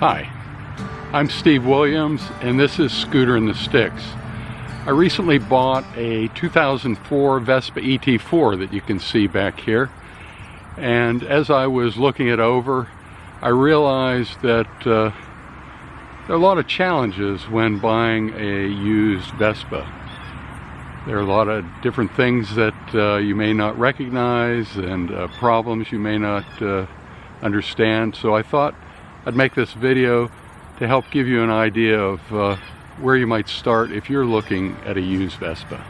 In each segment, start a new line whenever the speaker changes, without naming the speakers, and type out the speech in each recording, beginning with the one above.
Hi, I'm Steve Williams, and this is Scooter in the Sticks. I recently bought a 2004 Vespa ET4 that you can see back here, and as I was looking it over, I realized that there are a lot of challenges when buying a used Vespa. There are a lot of different things that you may not recognize and problems you may not understand, so I thought I'd make this video to help give you an idea of where you might start if you're looking at a used Vespa.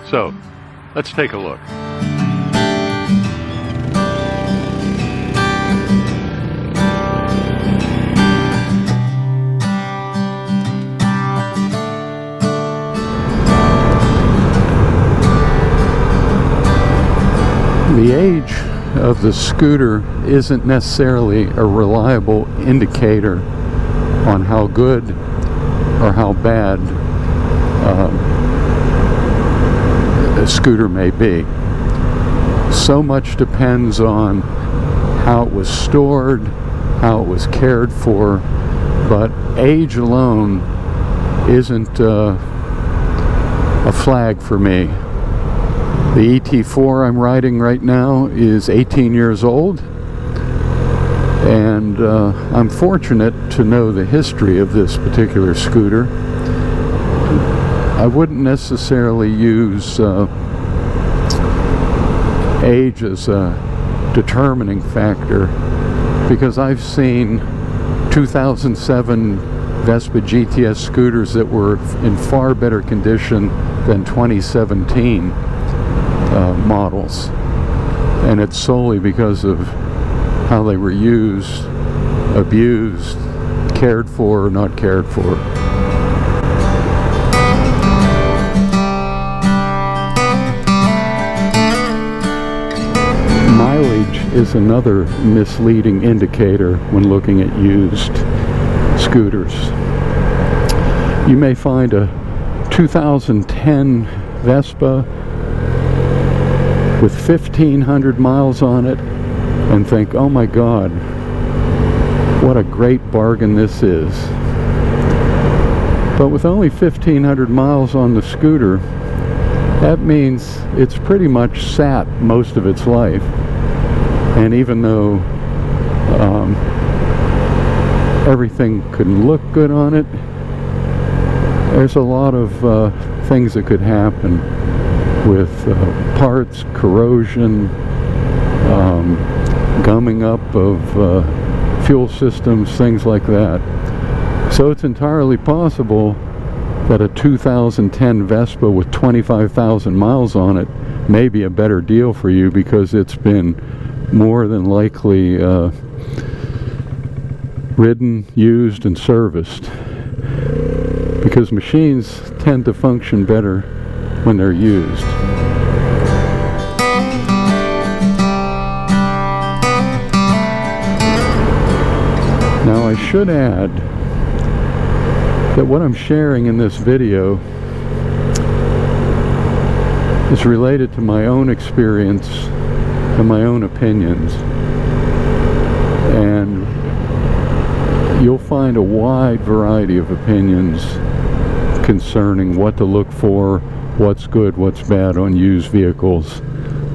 So, let's take a look. The age of the scooter isn't necessarily a reliable indicator on how good or how bad a scooter may be. So much depends on how it was stored, how it was cared for, but age alone isn't a flag for me. The ET4 I'm riding right now is 18 years old, and I'm fortunate to know the history of this particular scooter. I wouldn't necessarily use age as a determining factor, because I've seen 2007 Vespa GTS scooters that were in far better condition than 2017 models, and it's solely because of how they were used, abused, cared for, or not cared for. Mileage is another misleading indicator when looking at used scooters. You may find a 2010 Vespa with 1,500 miles on it and think, oh my God, what a great bargain this is. But with only 1,500 miles on the scooter, that means it's pretty much sat most of its life. And even though everything could look good on it, there's a lot of things that could happen with parts, corrosion, gumming up of fuel systems, things like that. So it's entirely possible that a 2010 Vespa with 25,000 miles on it may be a better deal for you, because it's been more than likely ridden, used, and serviced. Because machines tend to function better when they're used. Now, I should add that what I'm sharing in this video is related to my own experience and my own opinions, and you'll find a wide variety of opinions concerning what to look for, what's good, what's bad on used vehicles.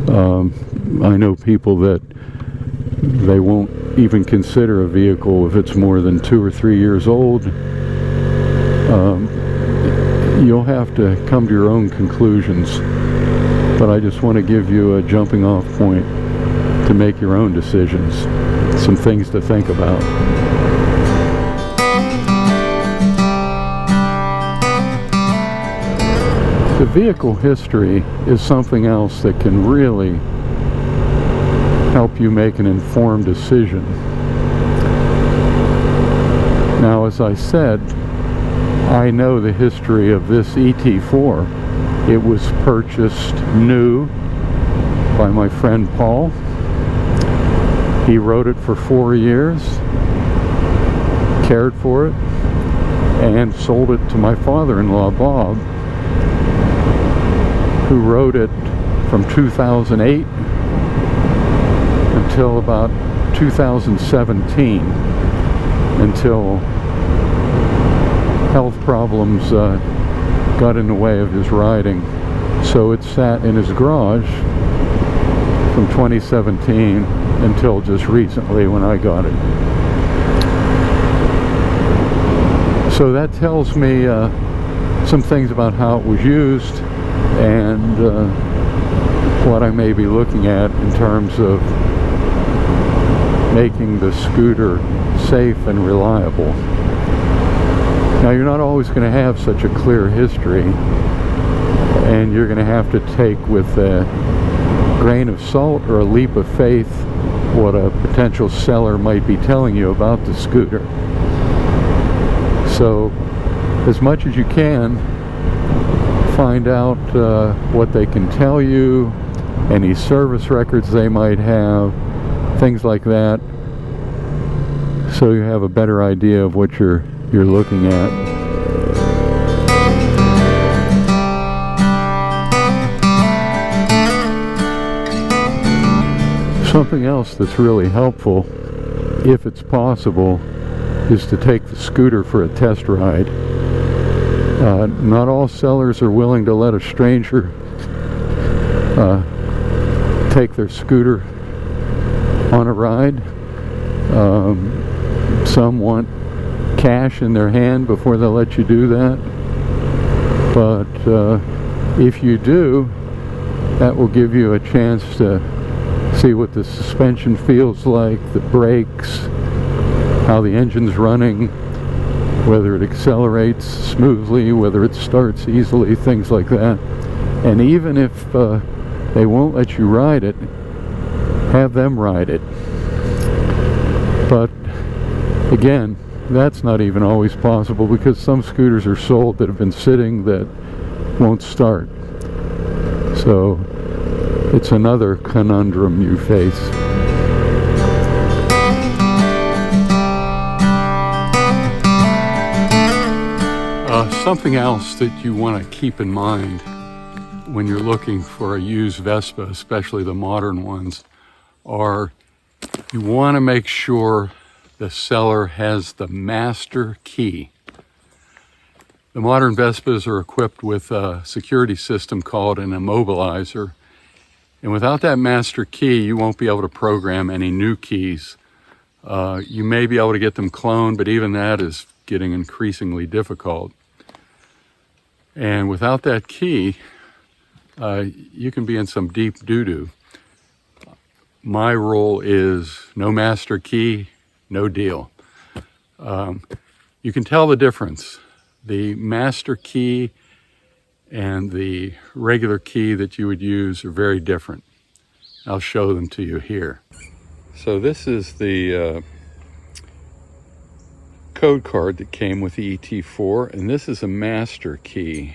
I know people that they won't even consider a vehicle if it's more than 2 or 3 years old. You'll have to come to your own conclusions, but I just want to give you a jumping off point to make your own decisions, some things to think about. The vehicle history is something else that can really help you make an informed decision. Now, as I said, I know the history of this ET4. It was purchased new by my friend Paul. He rode it for 4 years, cared for it, and sold it to my father-in-law, Bob, who rode it from 2008 until about 2017. until health problems got in the way of his riding. So it sat in his garage from 2017 until just recently when I got it. So that tells me some things about how it was used and what I may be looking at in terms of making the scooter safe and reliable. Now, you're not always going to have such a clear history, and you're going to have to take with a grain of salt or a leap of faith what a potential seller might be telling you about the scooter. So, as much as you can, find out what they can tell you, any service records they might have, things like that, so you have a better idea of what you're looking at. Something else that's really helpful, if it's possible, is to take the scooter for a test ride. Not all sellers are willing to let a stranger take their scooter on a ride. Some want cash in their hand before they'll let you do that. But if you do, that will give you a chance to see what the suspension feels like, the brakes, how the engine's running, whether it accelerates smoothly, whether it starts easily, things like that. And even if they won't let you ride it, have them ride it. But again, that's not even always possible, because some scooters are sold that have been sitting that won't start. So it's another conundrum you face. Something else that you want to keep in mind when you're looking for a used Vespa, especially the modern ones, are you want to make sure the seller has the master key. The modern Vespas are equipped with a security system called an immobilizer, and without that master key, you won't be able to program any new keys. You may be able to get them cloned, but even that is getting increasingly difficult. And without that key, you can be in some deep doo-doo. My rule is no master key, no deal. You can tell the difference. The master key and the regular key that you would use are very different. I'll show them to you here. So this is the code card that came with the ET4, and this is a master key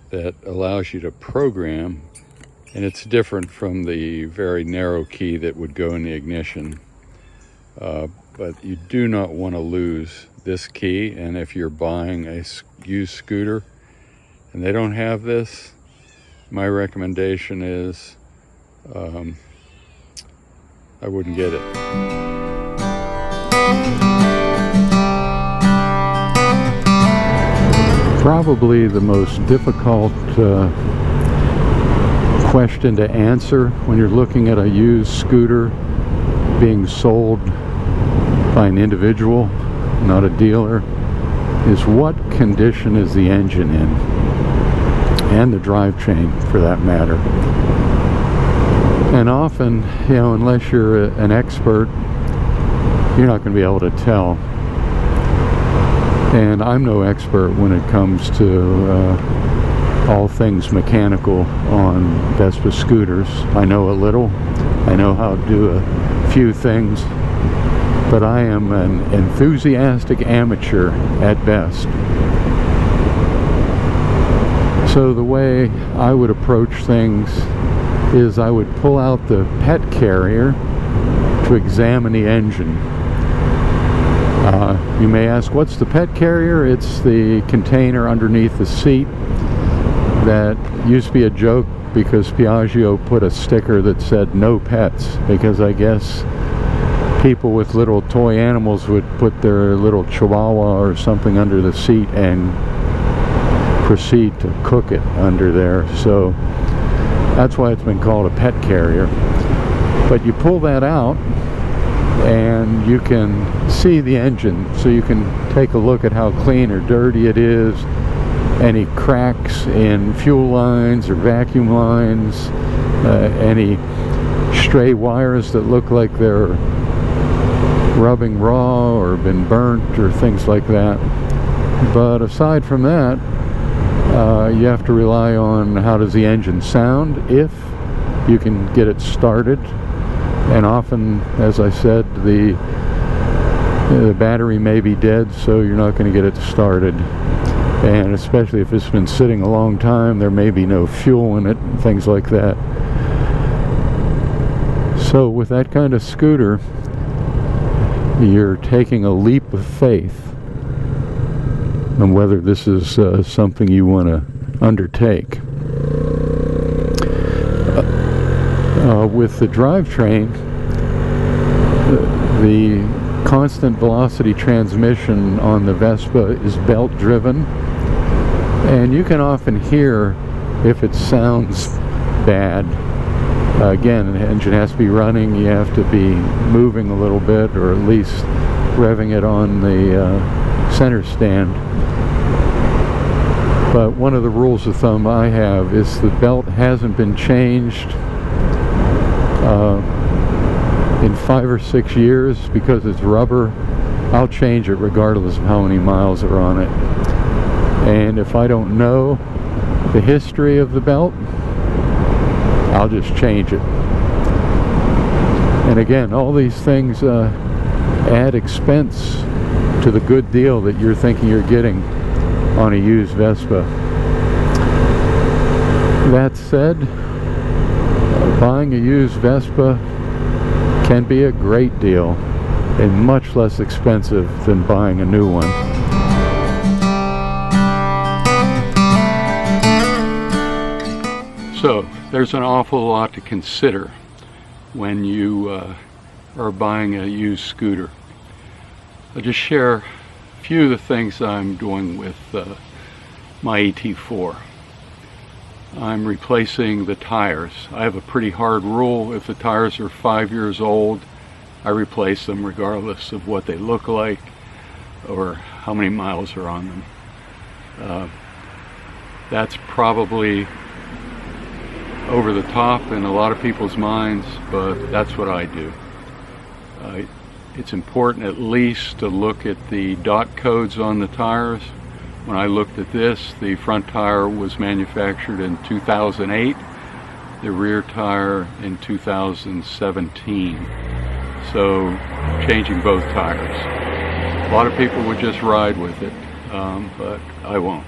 that allows you to program, and it's different from the very narrow key that would go in the ignition. But you do not want to lose this key, and if you're buying a used scooter and they don't have this, my recommendation is I wouldn't get it. Probably the most difficult question to answer when you're looking at a used scooter being sold by an individual, not a dealer, is what condition is the engine in, and the drivetrain for that matter. And often, you know, unless you're an expert, you're not going to be able to tell. And I'm no expert when it comes to all things mechanical on Vespa scooters. I know a little. I know how to do a few things, but I am an enthusiastic amateur at best. So the way I would approach things is I would pull out the pet carrier to examine the engine. You may ask, what's the pet carrier? It's the container underneath the seat that used to be a joke because Piaggio put a sticker that said no pets, because I guess people with little toy animals would put their little chihuahua or something under the seat and proceed to cook it under there. So that's why it's been called a pet carrier. But you pull that out and you can see the engine, so you can take a look at how clean or dirty it is, any cracks in fuel lines or vacuum lines, any stray wires that look like they're rubbing raw or been burnt or things like that. But aside from that, you have to rely on how does the engine sound, if you can get it started. And often, as I said, the battery may be dead, so you're not going to get it started. And especially if it's been sitting a long time, there may be no fuel in it, and things like that. So with that kind of scooter, you're taking a leap of faith on whether this is something you want to undertake. With the drivetrain, the constant velocity transmission on the Vespa is belt driven, and you can often hear if it sounds bad. Again, the engine has to be running, you have to be moving a little bit, or at least revving it on the center stand. But one of the rules of thumb I have is the belt hasn't been changed in 5 or 6 years. Because it's rubber, I'll change it regardless of how many miles are on it. And if I don't know the history of the belt, I'll just change it. And again, all these things add expense to the good deal that you're thinking you're getting on a used Vespa. That said, buying a used Vespa can be a great deal and much less expensive than buying a new one. So there's an awful lot to consider when you are buying a used scooter. I'll just share a few of the things I'm doing with my ET4. I'm replacing the tires. I have a pretty hard rule. If the tires are 5 years old, I replace them regardless of what they look like or how many miles are on them. That's probably over the top in a lot of people's minds, but that's what I do. It's important at least to look at the dot codes on the tires. When I looked at this, the front tire was manufactured in 2008, the rear tire in 2017. So changing both tires. A lot of people would just ride with it, but I won't.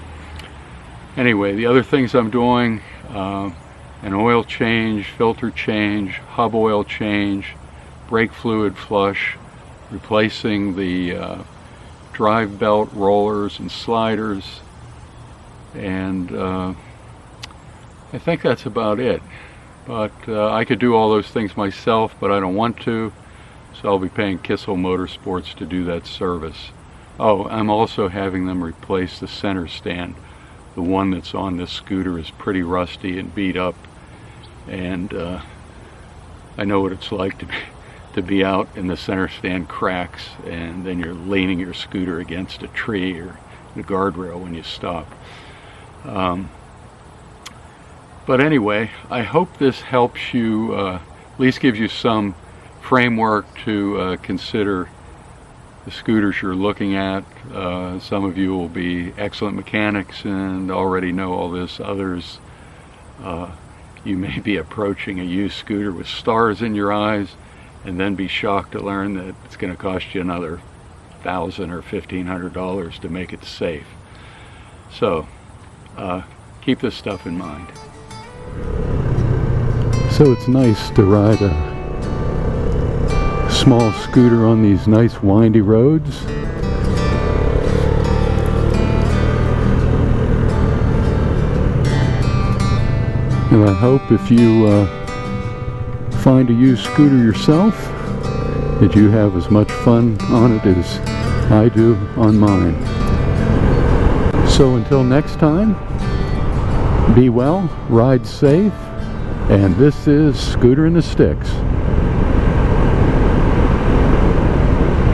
Anyway, the other things I'm doing, an oil change, filter change, hub oil change, brake fluid flush, replacing the drive belt rollers and sliders, and I think that's about it. But I could do all those things myself, but I don't want to, so I'll be paying Kissel Motorsports to do that service. Oh, I'm also having them replace the center stand. The one that's on this scooter is pretty rusty and beat up, and I know what it's like to be out in the center stand cracks, and then you're leaning your scooter against a tree or the guardrail when you stop. But anyway, I hope this helps you, at least gives you some framework to consider the scooters you're looking at. Some of you will be excellent mechanics and already know all this. Others, you may be approaching a used scooter with stars in your eyes, and then be shocked to learn that it's going to cost you another $1,000 or $1,500 to make it safe. So keep this stuff in mind. So it's nice to ride a small scooter on these nice windy roads. And I hope if you find a used scooter yourself, that you have as much fun on it as I do on mine. So until next time, be well, ride safe, and this is Scooter and the Sticks.